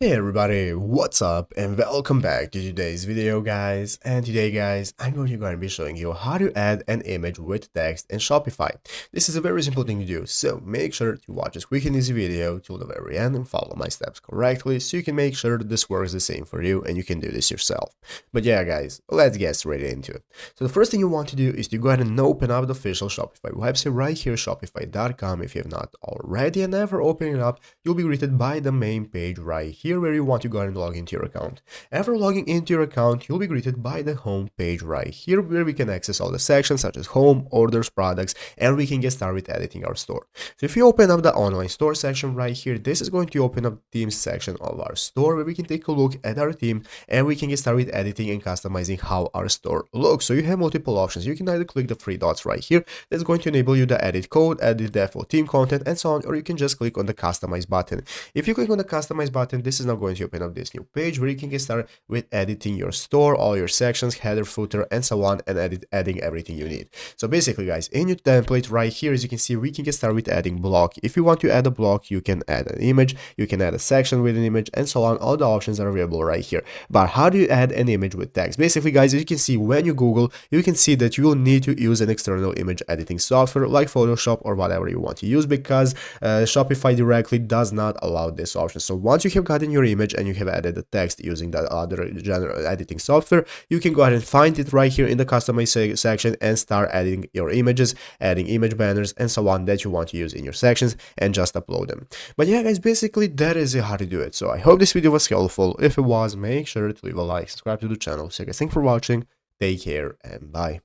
Hey everybody, what's up and welcome back to today's video guys. And today guys, I'm going to be showing you how to add an image with text in Shopify. This is a very simple thing to do, so make sure to watch this quick and easy video till the very end and follow my steps correctly so you can make sure that this works the same for you and you can do this yourself. But yeah guys, let's get straight into it. So the first thing you want to do is to go ahead and open up the official Shopify website right here, shopify.com, if you have not already, and after opening it up, you'll be greeted by the main page right here where you want to go ahead and log into your account. After logging into your account, you'll be greeted by the home page right here where we can access all the sections such as home, orders, products, and we can get started with editing our store. So if you open up the online store section right here, this is going to open up the themes section of our store where we can take a look at our theme and we can get started with editing and customizing how our store looks. So you have multiple options. You can either click the three dots right here that's going to enable you to edit code, edit default theme content, and so on, or you can just click on the customize button. If you click on the customize button, this is now going to open up this new page where you can get started with editing your store, all your sections, header, footer, and so on, and adding everything you need. So basically guys, in your template right here, as you can see, we can get started with adding block. If you want to add a block, you can add an image, you can add a section with an image, and so on. All the options are available right here. But how do you add an image with text? Basically guys, as you can see, when you Google, you can see that you will need to use an external image editing software like Photoshop or whatever you want to use, because Shopify directly does not allow this option. So once you have gotten your image and you have added the text using that other general editing software, you can go ahead and find it right here in the customize section and start adding your images, adding image banners, and so on that you want to use in your sections, and just upload them. But yeah guys, basically that is how to do it. So I hope this video was helpful. If it was, make sure to leave a like, subscribe to the channel. So guys, thanks for watching, take care, and bye.